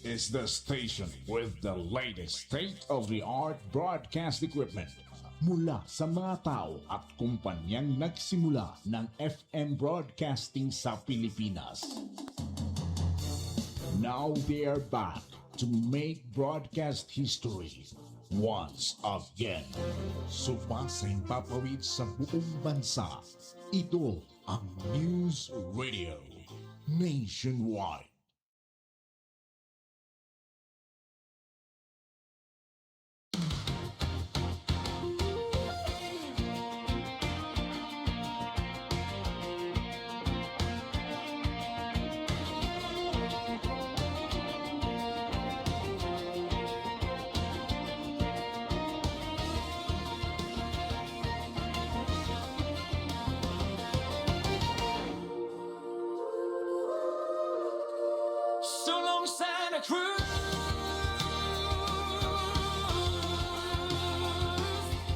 is the station with the latest state-of-the-art broadcast equipment mula sa mga tao at kumpanyang nagsimula ng FM broadcasting sa Pilipinas. Now they are back to make broadcast history once again. Sumasang papawid sa buong bansa. Ito ang News Radio Nationwide. So long, Santa Cruz.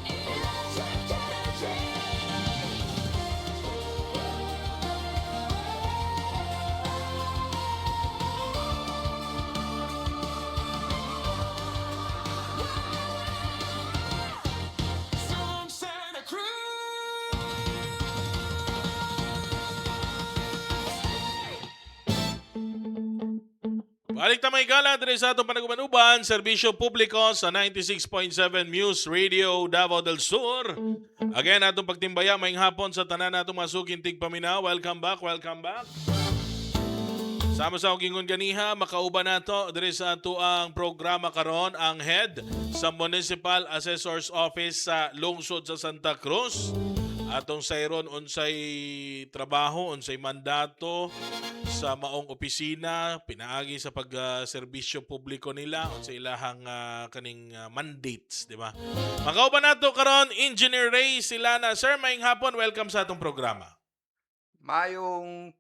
Electric energy. So long, Santa Cruz. Balik tamay gala diri sa atong panagumanuban, serbisyo publiko sa 96.7 Muse Radio Davao del Sur. Again, atong pagtimbaya maayong hapon sa tanan natong masukin tigpaminaw. Welcome back, welcome back. Sama sa akong ingon ganiha, makauban nato diri sa ato ang programa karon ang head sa Municipal Assessor's Office sa lungsod sa Santa Cruz. Atong sayron unsay trabaho, unsay mandato sa maong opisina, pinaagi sa pag-serbisyo publiko nila, unsay ilahang kaning mandates, di ba? Makauban nato karon Engineer Ray Silana. Sir, maayong hapon, welcome sa atong programa. Mayong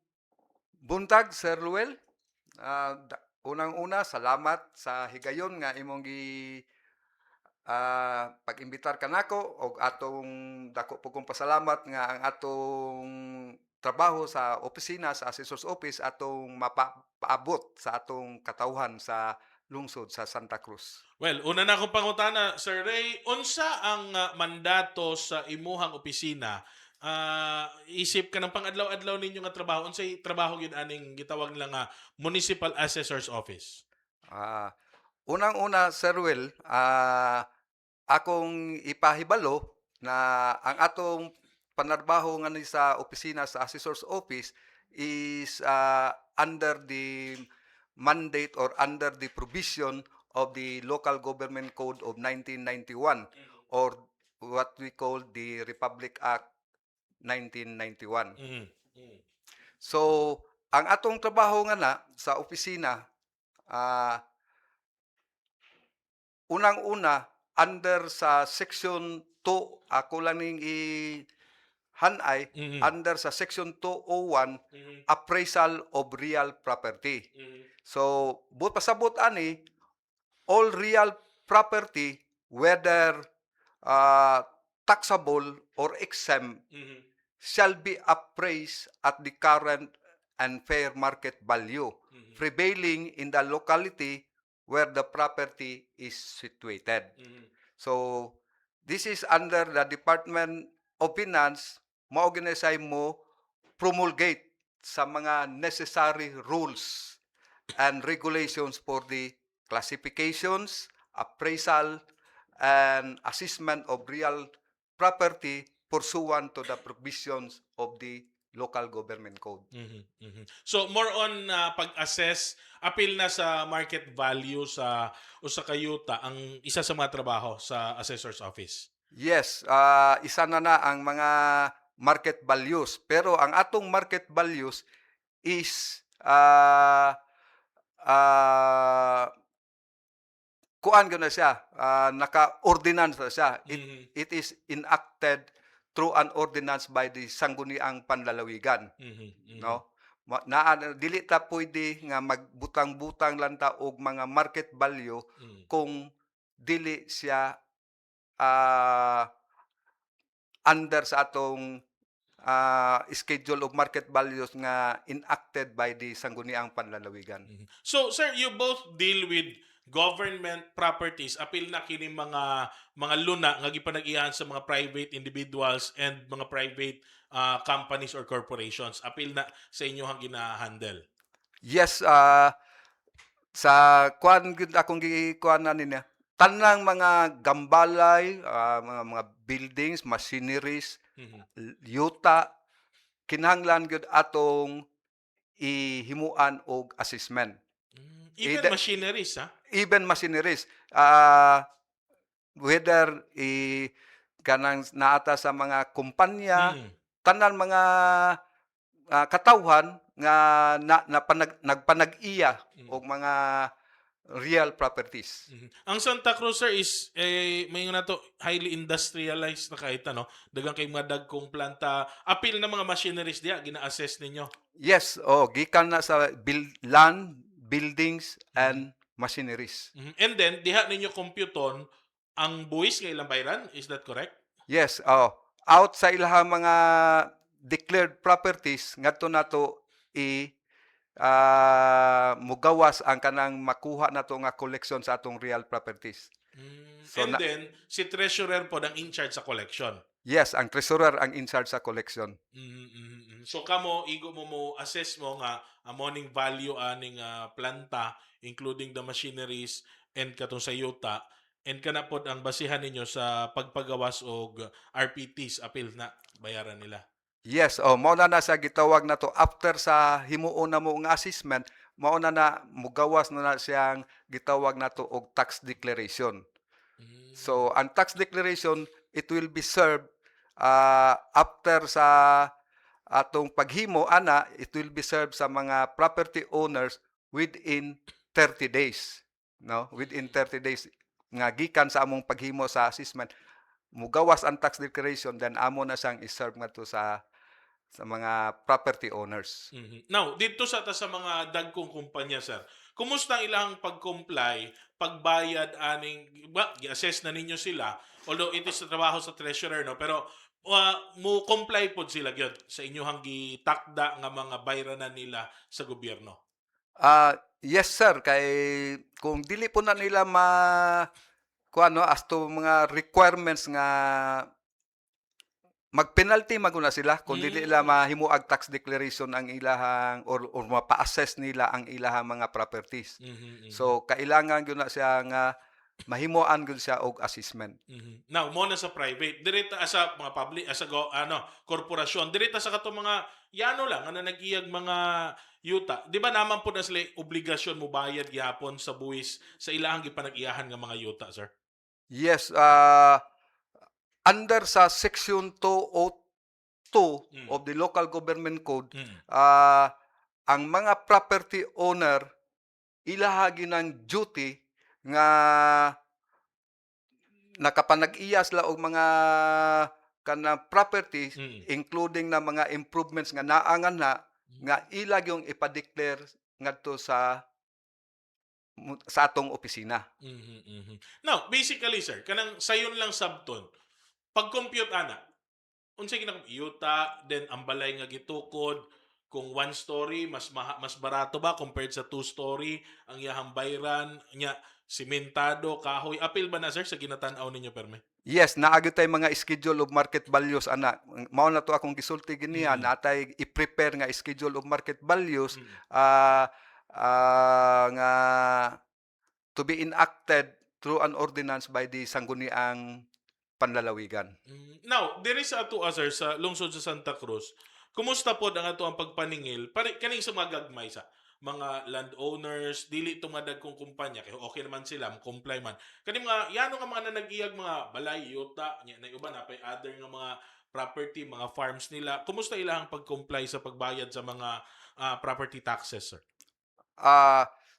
buntag, Sir Luel. Unang-una, salamat sa higayon nga imong pag-imbitar kanako og atong dako pugong pasalamat nga ang atong trabaho sa opisina sa Assessor's Office atong mapaabot sa atong katawhan sa lungsod sa Santa Cruz. Well, una na akong pangutana, Sir Ray, unsa ang mandato sa imuhang opisina? Isip ka ng pang-adlaw-adlaw ninyo nga trabaho, unsay trabaho gyud aning gitawag nila nga Municipal Assessor's Office? Unang-una, Sir Will, akong ipahibalo na ang atong panarbaho nga ni sa opisina sa Assessor's Office is under the mandate or under the provision of the Local Government Code of 1991 or what we call the Republic Act 1991. So, ang atong trabaho nga na sa opisina, unang-una, under sa Section 2, ako lang ning hanay, under sa Section 201, Appraisal of Real Property. So, pasabot ani, all real property, whether taxable or exempt, shall be appraised at the current and fair market value prevailing in the locality where the property is situated. So, this is under the Department of Finance, ma-organize mo promulgate sa mga necessary rules and regulations for the classifications, appraisal, and assessment of real property pursuant to the provisions of the Local Government Code. So more on pag-assess, apil na sa market value sa usa ka yuta ang isa sa mga trabaho sa Assessor's Office. Yes, isa na ang mga market values. Pero ang atong market values is kuan gana siya, naka-ordinance na siya. It is enacted through an ordinance by the Sangguniang Panlalawigan. No? Dili ta pwede nga magbutang-butang lang ta og mga market value kung dili siya under sa atong schedule of market values nga enacted by the Sangguniang Panlalawigan. So sir, you both deal with government properties, apil na kini mga luna nga gipanag-iyahan sa mga private individuals and mga private companies or corporations, apil na sa inyo hang gina-handle. Yes, sa kuan gyud akong gikuanan niya. Tanang mga gambalay, mga buildings, machineries, yuta, kinahanglan gyud atong ihimuan og assessment. Even Ida- machineries, ha? Even machineries, whether kanang naata sa mga kumpanya, tanan mga katawhan nga nagpanag-iya og mga real properties. Ang Santa Cruz sir is may nga nato highly industrialized na kahit ano, dagang kay mga dagkong planta, apil na mga machineries diya gina-assess ninyo. Yes, gikan na sa land, buildings, and machineries. And then diha ninyo computon ang buwis nga ilang bayran, is that correct? Yes, out sa ilahang mga declared properties ngadto nato mugawas ang kanang makuha nato nga collection sa atong real properties. So, And then si treasurer po ang in charge sa collection. Yes, ang treasurer ang in charge sa collection. So kamo igo mo assess mo nga ang morning value aning planta including the machineries and katong sa yuta, and kana pod ang basihan ninyo sa pagpagawas og RPTs apil na bayaran nila. Yes, mao na sa gitawag na to after sa himuon na mo nga assessment, mao na mugawas na siyang gitawag na to og tax declaration. So ang tax declaration, it will be served after sa atong paghimo ana, it will be served sa mga property owners within 30 days. No, within 30 days nga gikan sa among paghimo sa assessment, mugawas ang tax declaration, then amo na siyang i-serve nga to sa mga property owners. Now, dito sa mga dagkong kumpanya sir, kumusta ang ilang pag-comply, pagbayad aning gi-assess na ninyo sila, although it is sa trabaho sa treasurer, no, pero mo comply pod sila gyud sa inyohang gitakda nga mga bayranan nila sa gobyerno. Yes sir, kay kung dili po na nila as to mga requirements nga mag-penalty maguna sila kung dili nila mahimuag tax declaration ang ilahang or mapa-assess nila ang ilahang mga properties. So kailangan gyud na siya nga mahimuan gyud siya og assessment. Now, mo na sa private, direta sa mga public, sa korporasyon, direta sa kato mga yano lang nga nag-iyag mga yuta. Di ba naman po na sila obligasyon mo bayad gihapon sa buwis sa ilahang gipanag-iyahan nga mga yuta, sir? Yes, under sa section 202 of the local government code, ang mga property owner ilahagi ng duty nga nakapanag-iya sila og mga kanang properties, including na mga improvements nga naangan na nga ilag yung ipa-declare ngadto sa atong opisina. Now, basically, sir, kanang sayon lang sabton, pag-compute ana, unsay ginang yuta, then ang balay nga gitukod, kung one story, mas barato ba compared sa two story, ang iyahang bayran, nya simentado, kahoy, apil ba na sir sa ginatan-aw ninyo perme? Yes, naagi tay mga schedule of market values ana. Mao na to akong gisulti giniha, natay i-prepare nga schedule of market values nga to be enacted through an ordinance by the Sangguniang Panlalawigan. Now, there is ato sir sa lungsod sa Santa Cruz. Kumusta pod ang ato ang pagpaningil kaning sa mga gagmay sa mga landowners, dili tumadag kong kumpanya, kay okay naman sila, comply man. Kani mga, yano nga mga nanag-iyag mga balay, yuta, na iba na, other nga mga property, mga farms nila. Kumusta ilang pag-comply sa pagbayad sa mga property taxes, sir?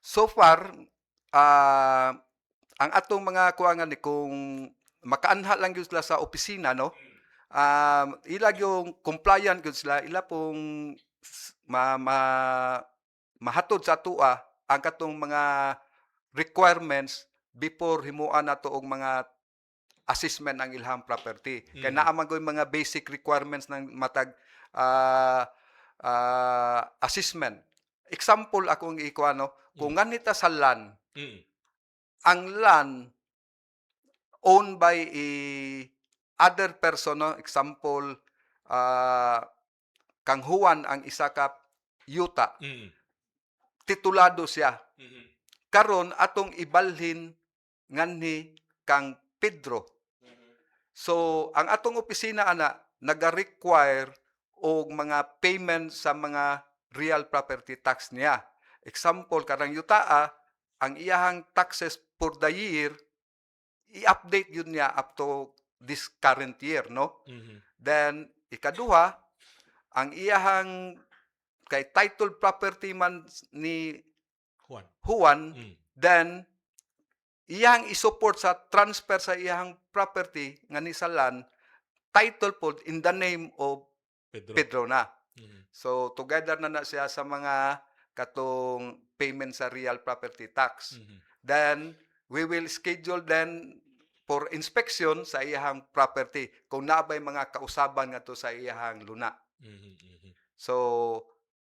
So far, ang atong mga kuangan ni kung makaanha lang gyud sila sa opisina, no? Ilag yung compliant gyud sila, ila pong mahatod sa tua ang katong mga requirements before himuan nato og mga assessment ang ilhang property. Kaya naa man gyud mga basic requirements ng matag ah, assessment. Example akong ikuha, no? Kung nganita sa land, Mm. ang land owned by a other person, no? Example, kang Juan ang isa ka yuta, Mm. titulado siya. Mhm. Karon atong ibalhin nganhi kang Pedro. So, ang atong opisina ana naga-require og mga payment sa mga real property tax niya. Example, karang yutaa, ang iyahang taxes for the year, i-update yun niya up to this current year, no? Mhm. Then, ikaduha, ang iyahang kay title property man ni Juan. Juan, Mm. then iyang isupport sa transfer sa iyang property nga ni sa land, title po in the name of Pedro. Pedro na. Mhm. So together na siya sa mga katong payment sa real property tax. Mhm. Then we will schedule then for inspection sa iyang property kung naabay mga kausaban nga to sa iyang luna. Mhm. Mhm. So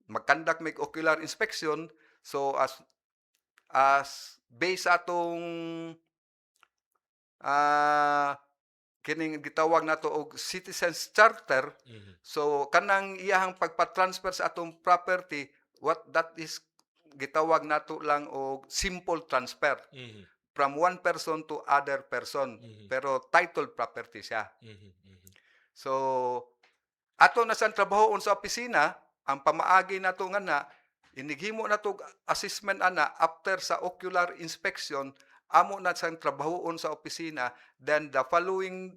mag-conduct may ocular inspection. So as based sa atong kining gitawag nato og citizens charter, Mhm. so kanang iyahang pagpa-transfer sa atong property, what that is gitawag nato lang og simple transfer Mhm. from one person to other person, Mhm. pero title property siya. Mhm. Mhm. So ato na sang trabahoon sa opisina, ang pamaagi nato nga na inighimo nato assessment ana after sa ocular inspection, amo na sang trabahoon sa opisina, then the following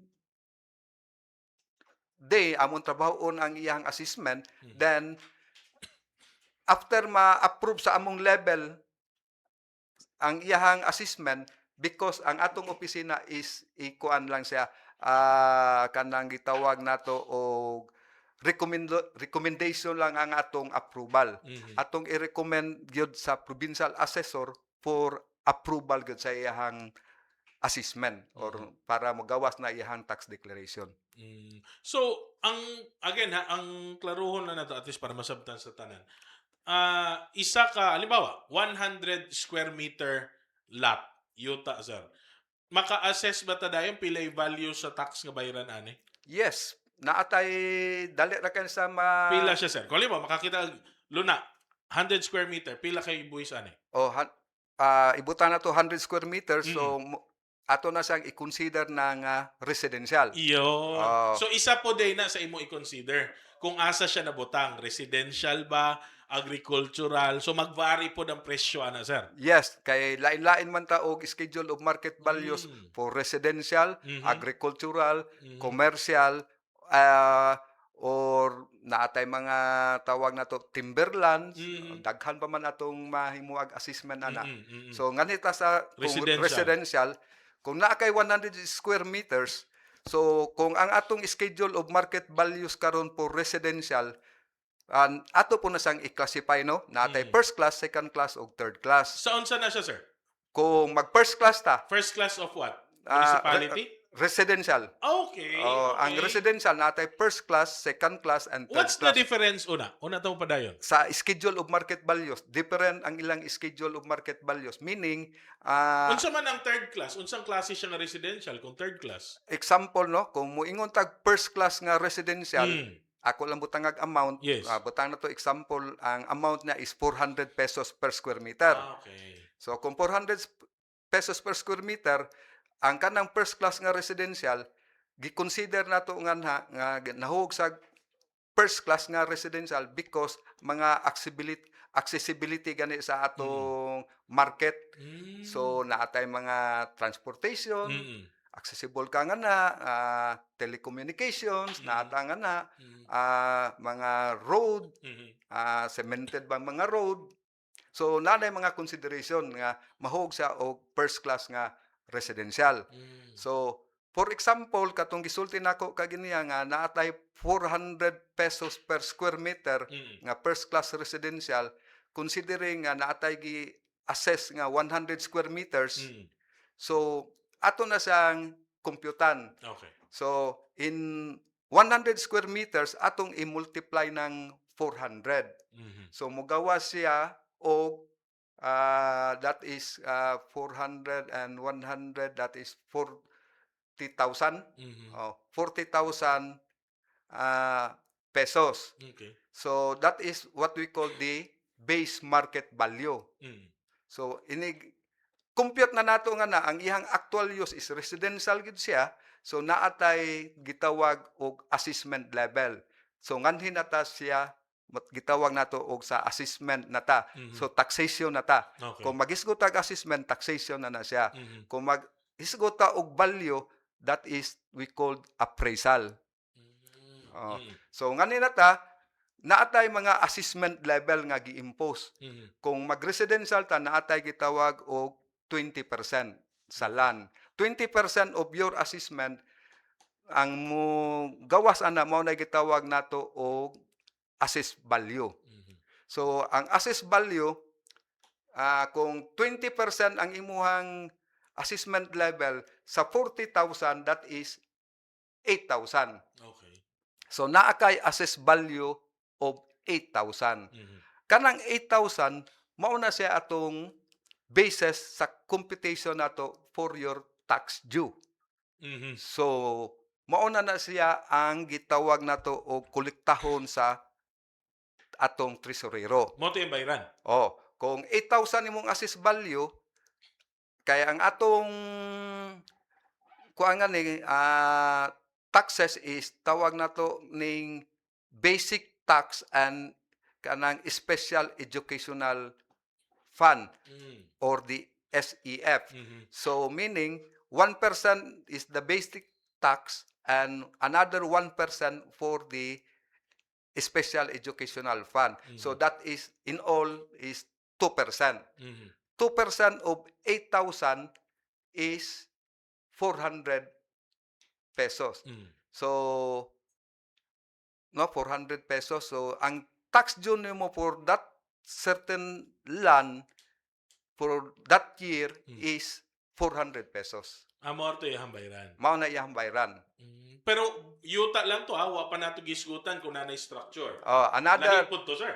day amon trabahoon ang iyang assessment, then after ma-approve sa among level ang iyahang assessment, because ang atong opisina is ikuan lang siya, kanang gitawag nato og recommendation lang ang atong approval. Mhm. Atong i-recommend gyud sa provincial assessor for approval gyud sa iyahang assessment or para magawas na iyahang tax declaration. Mm. So, again ha, ang klaruhon na nato at least para masabtan sa tanan. Isa ka, halimbawa, 100 square meter lot, yuta, sir. Maka-assess ba ta dayon pilay value sa tax nga bayaran ani? Yes, naatay dali ra kan sa Pila siya, sir? Kung halimbawa, makakita luna, 100 square meter, pila kay buwis ani? o ibutan na to 100 square meters, so ato na siyang i-consider na nga residential. Iyon. Oh. So isa po day na sa imo i-consider kung asa siya nabutang, residential ba, agricultural. So mag-vary po ng presyo ana, sir. Yes, kay lain-lain man ta og schedule of market values for residential, agricultural, commercial, or naatay mga tawag na to timberlands, daghan pa man atong mahimuag assessment ana. So nganita sa kung Residential. residential, kung naa kay 100 square meters, so kung ang atong schedule of market values karon for residential, ato po na siyang i-classify, no? Natay first class, second class, o third class. Saan na siya, sir? Kung mag-first class ta, First class of what? ah, Municipality? residential. Okay. Ang okay. residential, natay first class, second class, and third What's the class. difference una? Una tayo pa dayon. Sa schedule of market values, different ang ilang schedule of market values. Meaning, Unsa man ang third class? Unsang klase siya nga residential kung third class? example, no? Kung muingon tag first class nga residential, ako lang butangag amount, Yes. butang na to example, ang amount niya is 400 pesos per square meter. Okay. So kung 400 pesos per square meter, ang kanang first class nga residential, gi-consider nato nga nahug sa first class nga residential because mga accessibility gani sa atong market. So naatay mga transportation, accessible ka nga na, telecommunications, naata nga na, mga road, cemented bang mga road. So nanay mga consideration nga mahog sa og first class nga residential. So for example, katong gisulti nako kaginiya nga naatay 400 pesos per square meter nga first class residential, considering nga naatay gi assess nga 100 square meters. So ato na siyang kompyutan. Okay. So in 100 square meters atong i-multiply ng 400. Mhm. So mogawa siya og that is 400 and 100, that is 40,000. Mhm. 40,000 pesos. Okay. So that is what we call the base market value. Mm. So compute na nato nga na ang iyang actual use is residential gid siya. So naatay gitawag og assessment level. So nganhin nata siya gitawag nato og sa assessment nata. Mhm. So taxation nata. Okay. Kung maghisgot tag assessment, taxation na siya. Mhm. Kung maghisgot ta og value, that is we called appraisal. Oh. Mm. So nganin nata naatay mga assessment level nga gi-impose. Mhm. Kung mag-residential ta naatay gitawag og 20% sa land. 20% of your assessment ang mo gawas ana mao na gitawag nato og assessed value. Mhm. So ang assessed value kung 20% ang imuhang assessment level sa 40,000, that is 8,000. Okay. So naa kay assessed value of 8,000. Mhm. Kanang 8,000 mao na siya atong basis sa computation nato for your tax due. Mhm. So mao na siya ang gitawag nato og kolektahon sa atong tresurero. Mo to yung bayran. Kung 8,000 imong assessed value, kaya ang atong kuan nga ni taxes is tawag nato ning basic tax and kanang special educational fund Mm. or the SEF. Mhm. So meaning 1% is the basic tax and another 1% for the special educational fund. So that is in all is 2%. Mhm. 2% of 8,000 is 400 pesos. Mm. So 400 pesos. So ang tax due nimo for that certain land for that year is 400 pesos. Amor to yung bayran. Mao na iyang bayran. Pero yuta lang to wa pa nato gisgutan kung nanay structure. Another Nahipod to, sir.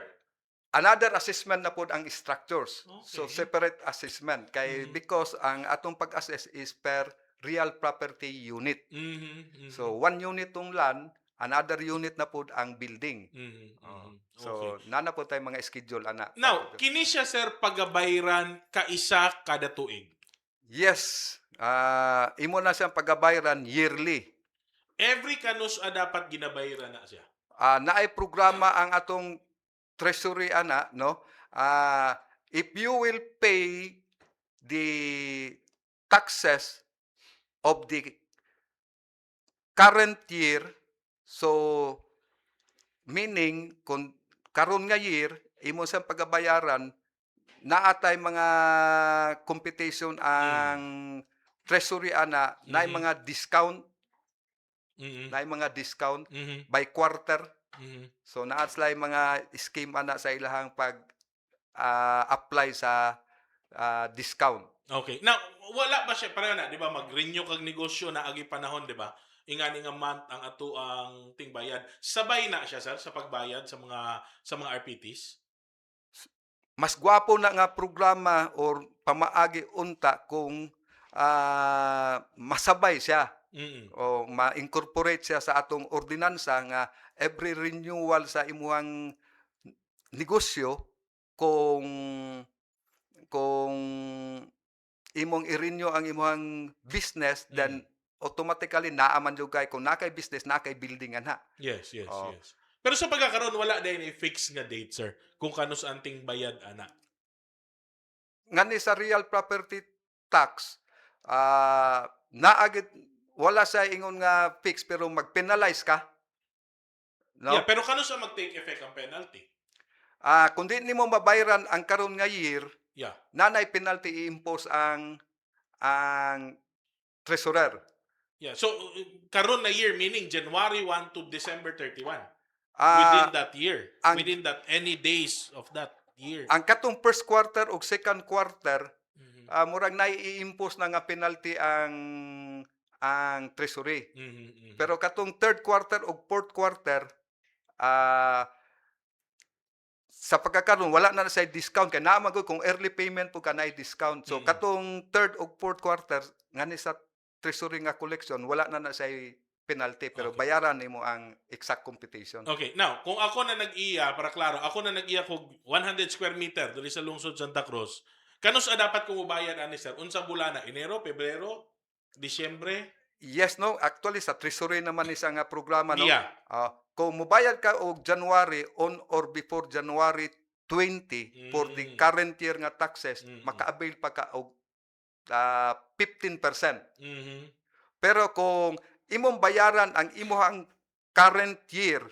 another assessment na pod ang structures. So Okay. separate assessment kay because ang atong pag-assess is per real property unit. Mhm. Mhm. So one unit tong land, another unit na pod ang building. Mhm. Mhm. So nana po tay mga schedule ana. Now, kini siya sir pagabayran kaisa kada tuig. Yes, imo na siyang pagabayran yearly. Every kanus dapat ginabayran na siya. Naay programa ang atong treasury ana, no? If you will pay the taxes of the current year, so meaning kung karon nga year imo siyang pagabayaran, naatay mga computation ang treasury ana, naay mga discount, Mhm. naay mga discount Mhm. by quarter. Mhm. So naa sila mga scheme ana sa ilahang pag apply sa discount. Okay. Now, wala ba siya para na, 'di ba, mag-renew kag negosyo na agi panahon, 'di ba? Ingani nga month ang ato ang tingbayad. Sabay na siya sir sa pagbayad sa mga RPTs. Mas gwapo na nga programa or pamaagi unta kung masabay siya Mhm. o ma-incorporate siya sa atong ordinansa nga every renewal sa imuhang negosyo kung imong i-renew ang imuhang business, then automatically naaman jud kay kung nakay business nakay building ana. Yes, yes, Oh. yes. Pero sa pagkakaroon wala din i-fix nga date sir kung kanus anting bayad ana. Ngani sa real property tax naagit wala sa ingon nga fix pero mag-penalize ka, no? Yeah, pero kanus ang mag-take effect ang penalty. Kung di nimo mabayaran ang karon nga year, Yeah. nanay penalty i-impose ang treasurer. Yeah. So karon na year meaning January 1 to December 31. Ah, Within that year. ang- Within that any days of that year. ang katong first quarter ug second quarter, Mhm. murag nai-impose na nga penalty ang ang treasury. Mhm. Pero katong third quarter o fourth quarter, ah, sa pagkakaroon wala na say discount kay naa man gud kung early payment po kanay discount. So Mm. katong third o fourth quarter ngani sa treasury nga collection wala na say penalty pero Okay. bayaran nimo ang exact computation. Okay, now, kung ako na nag-iya, para klaro, ako na nag-iya kog 100 square meter diri sa lungsod Santa Cruz, kanus dapat ko mubayad ani sir? Unsang bulana? Enero, Pebrero, Disyembre? Yes, no, actually sa treasury naman isa nga programa no. Yeah. Kung mubayad ka og January on or before January 20 for the Mm. current year nga taxes, Mm. maka-avail pa ka og 15%. Mhm. Pero kung imong bayaran ang imong current year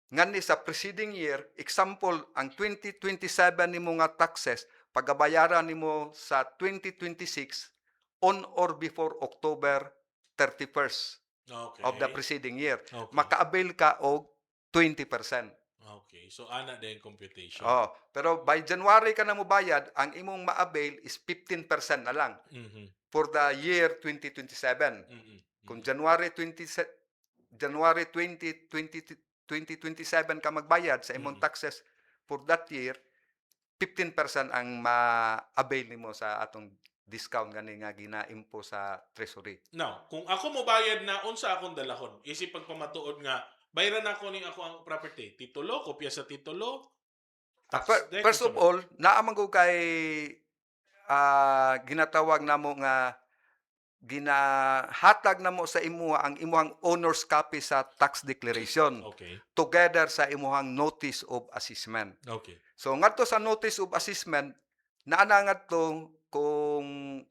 ngani sa preceding year, example, ang 2027 nimo nga taxes, pagabayaran nimo sa 2026 on or before October 31st Okay. of the preceding year, Okay. maka-avail ka og 20%. Okay. So, ana din computation. Oh, pero by January ka na mo bayad, ang imong ma-avail is 15% na lang Mhm. for the year 2027. Mhm. Kung January 20, 2027 ka magbayad sa imong Mhm. taxes for that year, 15% ang ma-avail nimo sa atong discount gani nga gina-impose sa treasury. Now, kung ako mo bayad na unsa akong dalahon, isip pagpamatuod nga bayran ako ning ako ang property, titulo, kopya sa titulo, tax deck, First of all, naaman ko kay ginatawag namo nga ginahatag namo sa imuha ang imuhang owner's copy sa tax declaration Okay. together sa imuhang notice of assessment. Okay. So ngadto sa notice of assessment naa ngadto kung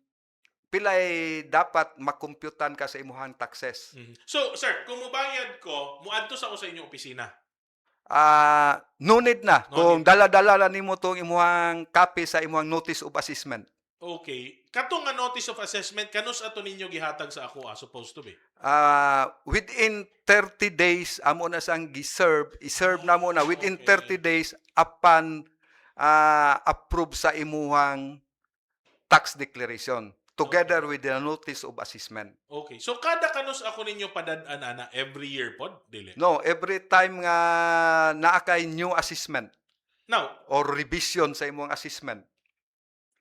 pilay dapat makomputan ka sa imuhang taxes. Mhm. So, sir, kung mubayad ko, muadto sa ako sa inyong opisina. No need na No kung need. dala-dala na nimo tong imuhang copy sa imuhang notice of assessment. Okay. Katong nga notice of assessment, kanus ato ninyo gihatag sa ako supposed to be? Within 30 days amo na sang i-serve na mo na within Okay. 30 days upon approve sa imuhang tax declaration together with the notice of assessment. Okay. So, kada kanus ako ninyo padad-an ana every year pod, dili? No, every time nga naa kay new assessment Now, or revision sa imong assessment,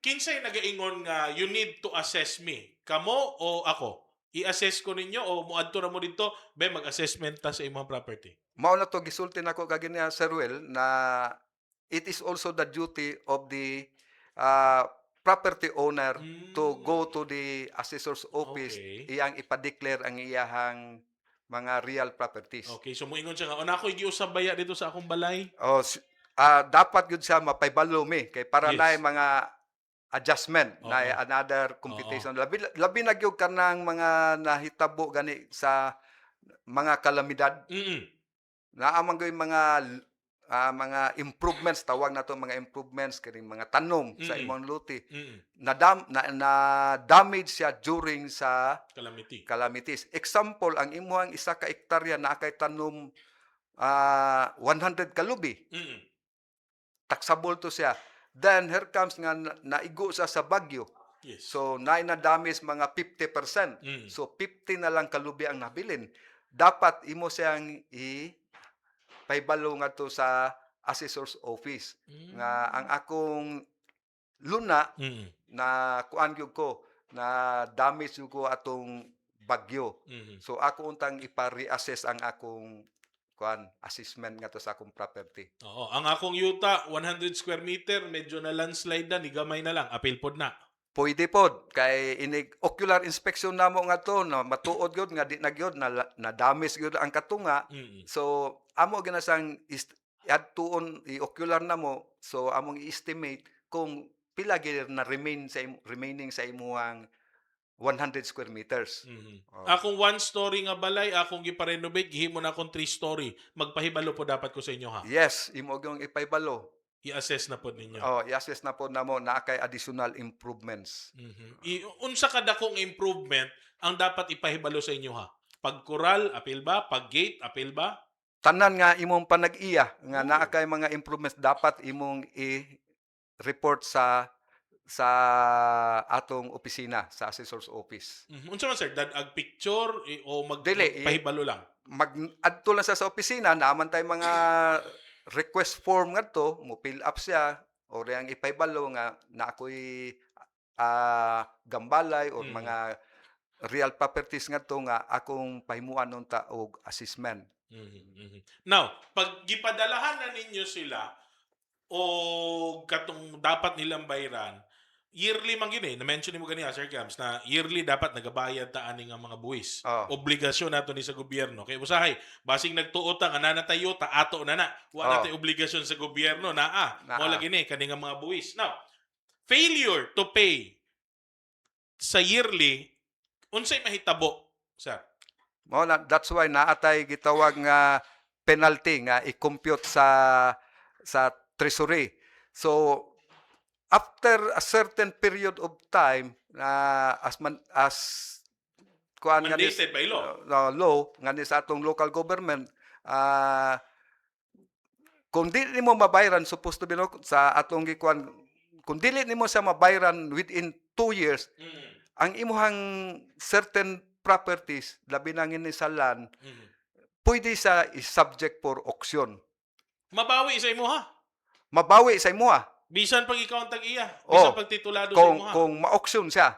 kinsay nagaingon nga you need to assess me? Kamo o ako? I-assess ko ninyo o muadto ra mo dito, be mag-assessment ta sa imong property. mao na to gisulti nako kag niya Sir Ruel na it is also the duty of the property owner to go to the assessor's office Okay. iyang ipa-declare ang iyahang mga real properties. Okay, so muingon siya nga, "O ako'y giusab baya dito sa akong balay?" Dapat yun siya mapaybalo mi kay para Yes. na mga adjustment Oo. na another computation. Labi na gyud kanang mga nahitabo gani sa mga kalamidad. Mm. Naamang gyud mga improvements, tawag na to mga improvements kini mga tanom sa Mm. imong luti. Mm. Na damage siya during sa Calamity. calamities. Example, ang imuhang isa ka hektarya na kay tanom 100 kalubi. Mm. Taxable to siya. Then here comes nga naigo siya sa bagyo. Yes. So na damage mga 50%. Mm. So 50 na lang kalubi ang nabilin. Dapat imo siyang paibalo nga to sa assessor's office nga ang akong luna Mm. na kuan gyud ko na damage gyud ko atong bagyo. Mm. So ako untang ipa-reassess ang akong kuan assessment nga to sa akong property. Oo, ang akong yuta 100 square meter, medyo na landslide na, ni gamay na lang, appeal pod na. Pwede pod kay inig ocular inspection namo nga to na matuod gyud nga di na gyud na damage gyud ang katunga. Mm. So amo ginasang adtuon i-ocular namo, so among i-estimate kung pila gyud na remaining sa imuhang 100 square meters. Mhm. Oh. Akong one story nga balay, akong gipa-renovate, gihimo na akong 3 story. Magpahibalo po dapat ko sa inyo ha. Yes, imo gyung ipaybalo. I-assess na pod ninyo. I-assess na po namo na kay additional improvements. Mhm. Unsa kada kong improvement ang dapat ipahibalo sa inyo ha? Pag coral, appeal ba? Pag gate, appeal ba? Tanan nga imong panag-iya nga Oo. naa kay mga improvements dapat imong i-report sa sa atong opisina sa assessor's office. Unsa man sir, ag picture o Dili, magpahibalo lang? Mag-adto lang sa opisina, naman tayo mga request form ngadto, mo fill up siya o reyang ipahibalo nga na ako'y gambalay or Mm. mga real properties ngadto nga akong pahimuan nunta og assessment. Now, pag gipadalahan na ninyo sila o katong dapat nilang bayaran, yearly man gini, na-mention mo ganiya, Sir Cams, na yearly dapat nagabayad ta ani nga mga buwis. Oh. Obligasyon nato ni sa gobyerno. Kay usahay, basing nagtuot ang ananatayo ta ato na na. Wa natay obligasyon sa gobyerno na mo lagi ni kani nga mga buwis. Now, failure to pay sa yearly, unsay mahitabo, sir? That's why naatay gitawag nga penalty nga i-compute sa treasury. So after a certain period of time na as kuan nga Mandated by law. law nga ni sa atong local government kung dili nimo mabayaran supposed to be no, sa atong gikuan kung dili nimo sa mabayaran within 2 years ang imuhang certain properties labi na ngini sa land pwede sa is-subject for auction. Mabawi sa imo ha. Mabawi sa imuha Bisan pag ikaw ang tag-iya. Bisan pag titulado sa imo ha. kung ma-auction siya.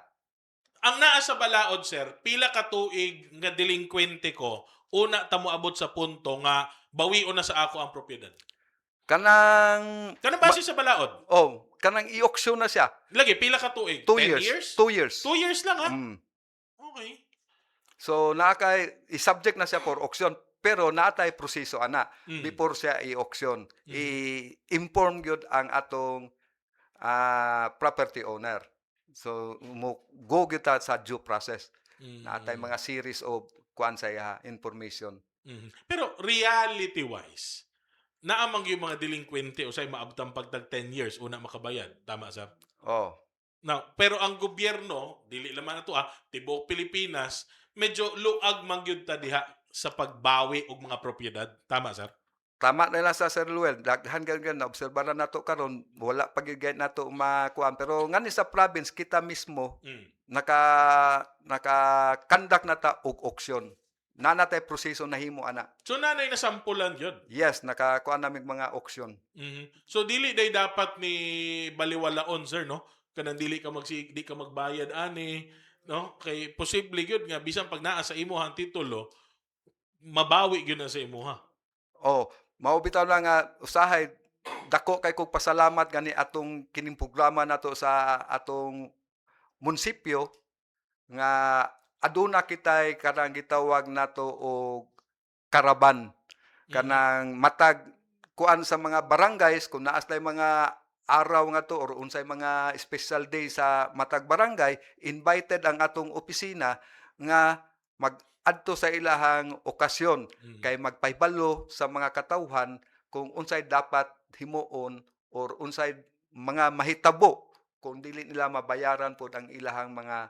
Ang naa sa balaod, sir, pila ka tuig nga delinkwente ko, una ta moabot sa punto nga bawion na sa ako ang propiedad. Kanang Base sa balaod. kanang i-auction na siya. Lagi, pila ka tuig? 2 10 years. 2 years. 2 years lang ha? Mm. Okay. So i-subject na siya for auction pero naatay proseso ana before siya i-auction. I-inform gyud ang atong property owner. So go kita sa due process. Naatay mga series of kuan sa iya information. Pero reality-wise, naamang yung mga delinkwente o sa'y maabtang pagtag 10 years una makabayad. Tama, sir? Oh. Now, pero ang gobyerno, dili naman na to tibuok Pilipinas, medyo luag mangyud ta diha sa pagbawi og mga propiedad. Tama, sir? Tama na lang sa Sir Luel. Daghan ganyan na obserbaran nato karon wala pagigay nato makuan pero ngani sa province kita mismo naka-conduct na ta og auction. Nanatay proseso na himo ana. So nanay na sampulan yun. Yes, nakakuan namin mga auction. So dili day dapat ni baliwalaon, sir, no? Kanang dili ka di ka magbayad ani, no? Kay posible gyud nga bisan pag naa sa imuhang titulo, mabawi gyud na sa imuha. Mao bitaw na nga usahay dako kay kog pasalamat gani atong kining programa nato sa atong munisipyo nga aduna kitay kanang gitawag nato og karaban kanang matag kuan sa mga barangays kung naas tay mga araw nga to or unsay mga special day sa matag barangay invited ang atong opisina nga mag-adto sa ilahang okasyon kay magpahibalo sa mga katawhan kung unsay dapat himuon or unsay mga mahitabo kung dili nila mabayaran pod ang ilahang mga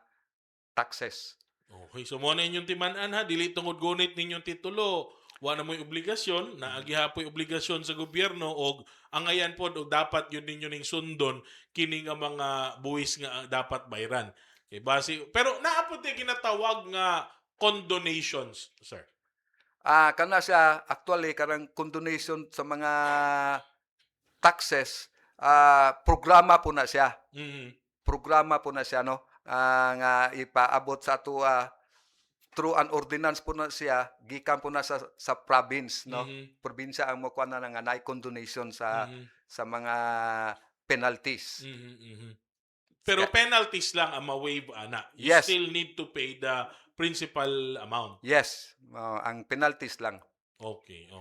taxes. Okay, so mo na inyong timan-an ha, dili tungod gunit ninyong titulo, wa na mo'y obligasyon, naagihapoy obligasyon sa gobyerno og angayan pod og dapat yun ninyo ning sundon kini nga mga buwis nga dapat bayran. Okay, base pero naa pod ginatawag nga condonations, sir. Kana siya actually karang condonation sa mga taxes programa po na siya. Programa po na siya no nga ipaabot sa ato through an ordinance po na siya gikan po na sa province no. Probinsya ang mokuha na nga na condonation sa mga penalties. Pero penalties lang ang ma-waive ana. You Yes. still need to pay the principal amount. Yes, ang penalties lang. Okay.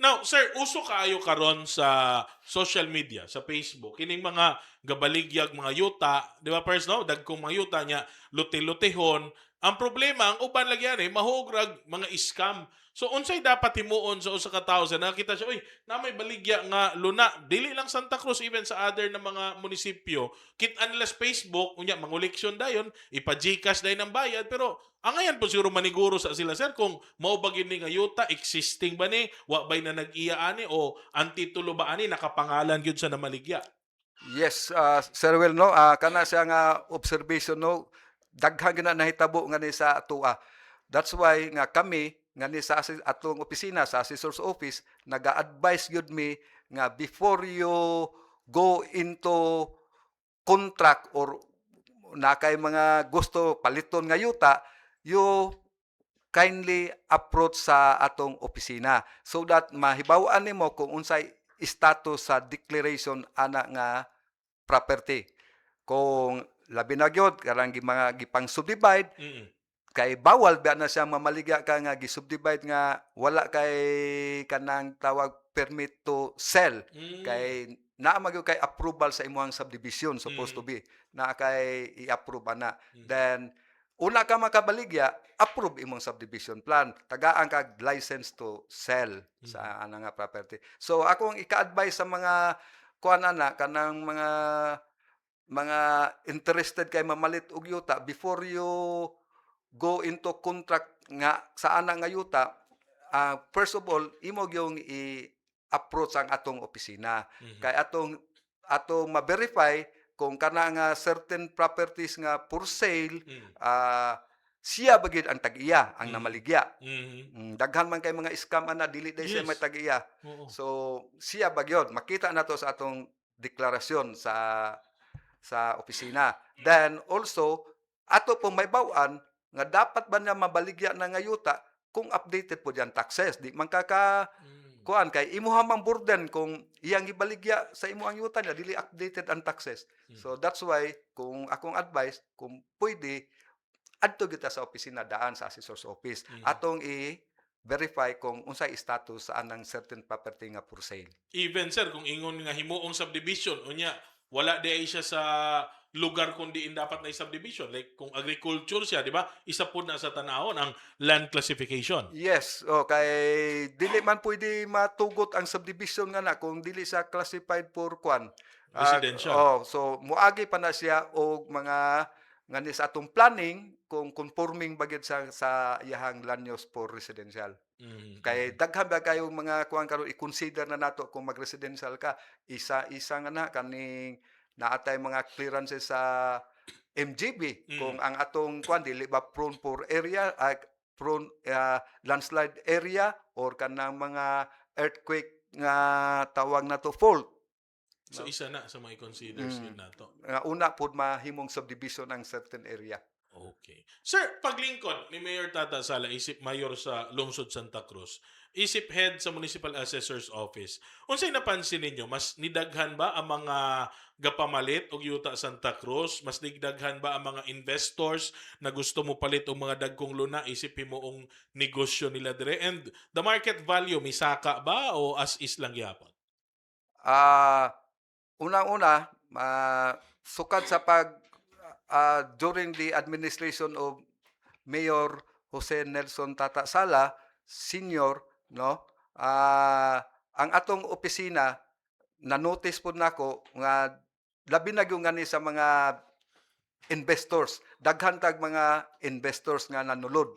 Now, sir, uso kaayo karon sa social media, sa Facebook, kining mga gabaligyag mga yuta, di ba first no? Dagkong mga yuta niya, luti-lutihon. Ang problema, ang uban lagi yan mahugrag mga scam. So, unsay dapat himuon sa usa ka tawo sa nakita siya, uy, na may baligya nga luna. Dili lang Santa Cruz, even sa other na mga munisipyo, kit-an nila sa Facebook, unya, manguleksyon dayon, ipa-Gcash dayon ang bayad, pero ang ngayon po siguro maniguro sa sila, sir, kung maubagin ni nga yuta, existing ba ni, wa ba'y na nag-iya ani, o ang titulo ba ani, nakapangalan yun sa namaligya? Yes, Sir Will, no, kana siya nga observation, no, daghang gina nahitabo nga ni sa atua. That's why nga kami nga ni sa atong opisina sa assessor's office naga-advise gyud mi nga before you go into contract or na kay mga gusto paliton nga yuta, you kindly approach sa atong opisina so that mahibaw-an nimo kung unsay status sa declaration ana nga property. Kung labi na gyud karang mga gipang subdivide kay bawal ba na siya mamaligya ka nga gi-subdivide nga wala kay kanang tawag permit to sell kay naa magyud kay approval sa imong subdivision supposed to be na kay i-approve na. Then una ka makabaligya, approve imong subdivision plan. Tagaan kag license to sell sa ana nga property. So akong ika-advise sa mga kuan ana kanang mga interested kay mamalit og yuta before you go into contract nga sa ana nga yuta, first of all, imo yung i-approach ang atong opisina. Kay atong ma-verify kung kana nga certain properties nga for sale, siya bagid ang tag-iya, ang namaligya. Daghan man kay mga scam ana dili day siya Yes. may tag-iya. Oo. So siya bagyon makita nato sa atong deklarasyon sa opisina. Then also ato pong may bawan nga dapat ba niya mabaligya na nga yuta kung updated po diyan taxes. Di man kuan kay imuha mang burden kung iyang gibaligya sa imo ang yuta niya dili updated ang taxes. So that's why kung akong advice kung pwede adto kita sa opisina daan sa assessor's office atong i-verify kung unsay status sa anang certain property nga for sale. Even sir, kung ingon nga himuong subdivision, unya, wala di ay siya sa lugar kung diin dapat na subdivision. Like kung agriculture siya, di ba? Isa po na sa tanahon ang land classification. Yes, kay dili man pwede matugot ang subdivision nga na kung dili siya classified for kwan. Residential. So muagi pa na siya og mga nga ni sa atong planning kung conforming bagid sa iyahang land use for residential. Kay daghan ba kayong mga kuan karon i-consider na nato kung mag-residential ka, isa-isa nga na kaning naatay mga clearances sa MGB kung ang atong kuan dili ba prone for area prone landslide area or kanang mga earthquake nga tawag nato fault. So isa na sa mga consider skill nato. Nga una pod mahimong subdivision ang certain area. Okay. Sir, paglingkod ni Mayor Tata Sala, isip mayor sa Lungsod Santa Cruz, isip head sa Municipal Assessor's Office, unsay napansin ninyo, mas nidaghan ba ang mga gapamalit og yuta Santa Cruz? Mas nidaghan ba ang mga investors na gusto mo palit og mga dagkong luna, isip moong negosyo nila dire? And the market value, misaka ba o as is lang gyapon? Unang-una, sukad sa during the administration of Mayor Jose Nelson Tata Sala Senior, no, ang atong opisina na-notice po nako nga labi na gyud ngani sa mga investors, daghan tag mga investors nga nanulod.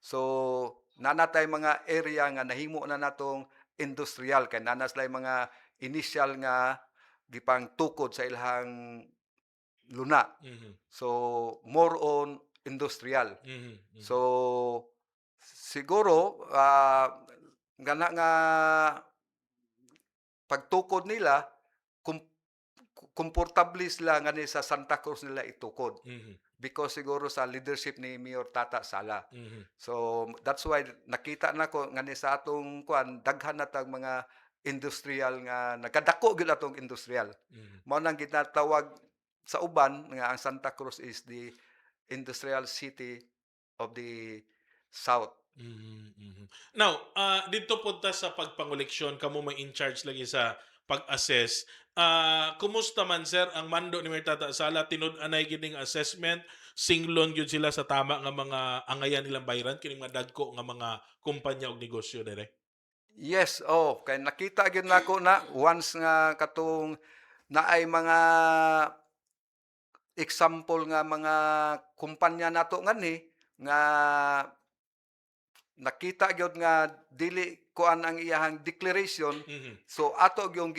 So nanatay mga area nga nahimo na natong industrial kay nanas lay mga initial nga gipang tukod sa ilahang luna. So more on industrial. So siguro gana nga pagtukod nila komportable sila nga ni sa Santa Cruz nila itukod because siguro sa leadership ni Mayor Tata Sala. So that's why nakita nako nga ni sa atong kuan daghan na tag mga industrial nga nagkadako gyud atong industrial. Mao nang ginatawag sa uban nga ang Santa Cruz is the industrial city of the South. Now, dito punta sa pagpangoleksyon, kamo may in charge lagi sa pag-assess. Kumusta man sir ang mando ni Mayor Tata Sala? Tinud-anay gining assessment, singlon gyud sila sa tama nga mga angayan nilang bayran kining mga dagko nga mga kumpanya og negosyo dire. Yes, kay nakita gyud nako na once nga katong naay mga example nga mga kumpanya nato ngani nga nakita gyud nga dili kuan ang iyahang declaration, so ato gyung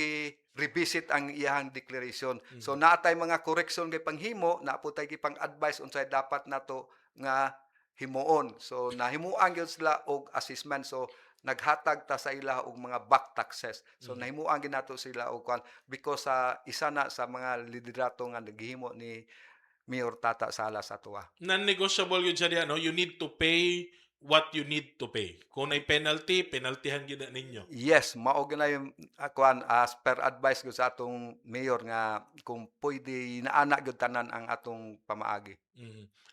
revisit ang iyang declaration. So naatay mga correction kay panghimo, naaputay gipang advice unsay dapat nato nga himuon. So nahimuan gyud sila og assessment. So naghatag ta sa ila og mga back taxes. So nahimuan gyud nato sila og kwan because isa na sa mga liderato nga naghimo ni Mayor Tata Sala sa tuwa. Non-negotiable yun siya no? You need to pay what you need to pay. Kung may penalty, penaltyhan yun na ninyo. Yes, mao na yung kuan as per advice ko sa atong mayor nga kung pwede naana gyud tanan ang atong pamaagi.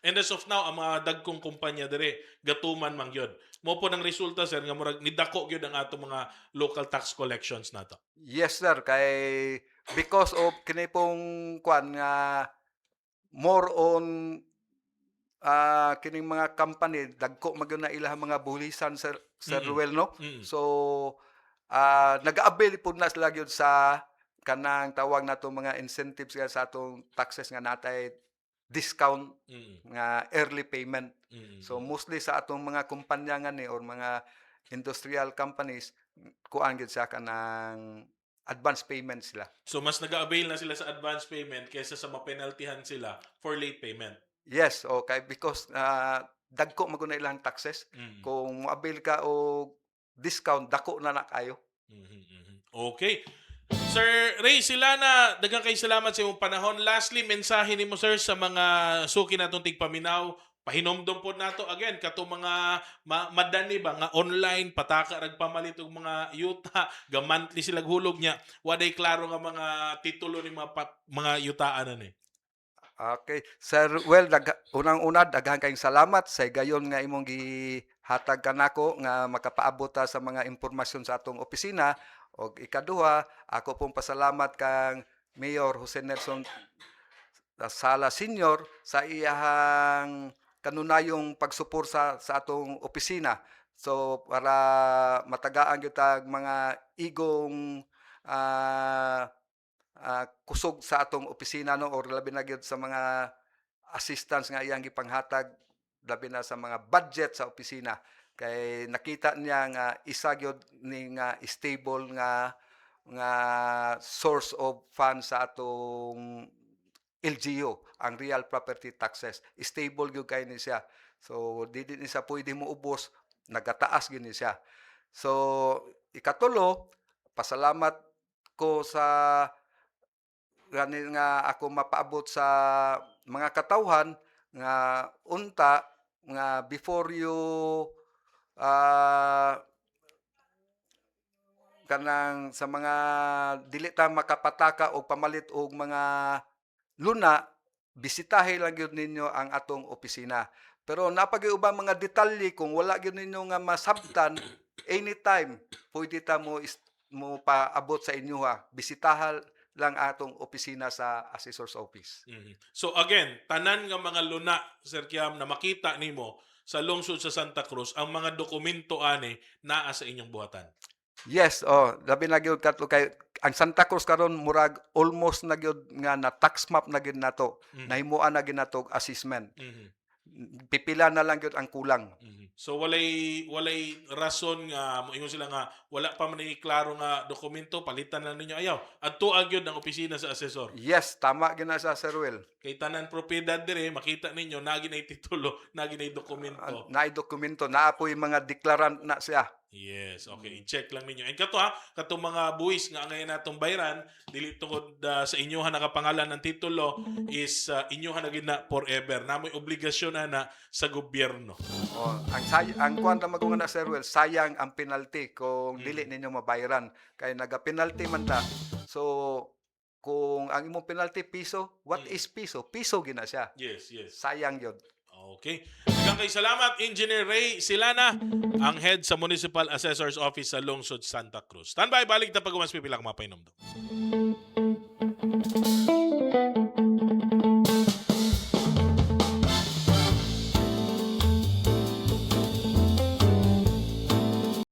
And as of now, ang mga dagkong kumpanya dire, gatuman man yun. Mo po ng resulta, sir, nga murag nidako yun ang atong mga local tax collections nato. Yes sir, kay because of kini pong kuan nga more on kining mga company dagko magyud na ilang mga bulisan sir Ruel no. So nag-avail pud na sila gyud sa kanang tawag nato mga incentives nga sa atong taxes nga natay discount nga early payment. So mostly sa atong mga kumpanya nga ni or mga industrial companies kuan gyud sa kanang advance payment sila. So mas nag-avail na sila sa advance payment kaysa sa mapenaltihan sila for late payment. Yes, okay, because dagko maguna ilang taxes. Kung mo-avail ka o discount, dako na kayo. Okay. Sir Ray Silana, daghang kay salamat sa imong panahon. Lastly, mensahe nimo sir sa mga suki natong tigpaminaw. Pahinomdom po nato again kato mga madani ba nga online pataka ragpamalit og mga yuta gamantli sila hulog niya. Waday klaro nga mga titulo ni mga yutaan ani. Okay. Sir, well, unang-una, daghang kayong salamat sa gayon nga imong gihatag kanako nga makapaabot ta sa mga impormasyon sa atong opisina. O ikaduha, ako pong pasalamat kang Mayor Jose Nelson Sala Sr. sa iyahang kanunayong pagsupor sa atong opisina. So, para matagaan kita mga igong kusog sa atong opisina no or labi na gyud sa mga assistance nga iyang gipanghatag labi na sa mga budget sa opisina kay nakita niya nga isa gyud ni nga stable nga source of funds sa atong LGU ang real property taxes stable gyud kay ni siya. So dili ni siya pwede mo ubos, nagataas gyud ni siya. So ikatulo, pasalamat ko sa gani nga ako mapaabot sa mga katawhan nga unta nga before you kanang sa mga dili ta makapataka og pamalit og mga luna, bisitahe lang gyud ninyo ang atong opisina. Pero napag-ubang mga detalye kung wala gyud ninyo nga masabtan anytime pwede ta mo paabot sa inyo ha. Bisitahan lang atong opisina sa Assessor's Office. So again, tanan nga mga luna, Sir Kiam, na makita nimo sa lungsod sa Santa Cruz, ang mga dokumento ani naa sa inyong buhatan. Yes, labi na gyud kato kay ang Santa Cruz karon murag almost na gyud nga na tax map na gyud nato. Nahimuan na gyud nato assessment. Pipila na lang gyud ang kulang. So walay rason nga moingon sila nga wala pa man ni klaro nga dokumento, palitan lang ninyo ayaw. Adto gyud ang opisina sa asesor. Yes, tama gyud na sa Sir Will. Kay tanan propiedad dire makita ninyo nagi nay titulo, nagi nay dokumento. Naay dokumento, naapoy mga declarant na siya. Yes, okay. I-check lang ninyo. And kato mga buwis nga ngayon natong bayran, dili tungod sa inyohan nakapangalan ng titulo is inyohan na gid na forever. Namoy obligasyon na sa gobyerno. Ang kwanta magunga na Sir Will, sayang ang penalty kung dili ninyo mabayaran. Kay naga-penalty man ta. So kung ang imong penalty piso, what is piso? Piso gina siya. Yes. Sayang yun. Okay. Daghang kay salamat, Engineer Ray Silana, ang head sa Municipal Assessor's Office sa Lungsod, Santa Cruz. Standby, balik na pag umas pipila kang mapainom daw.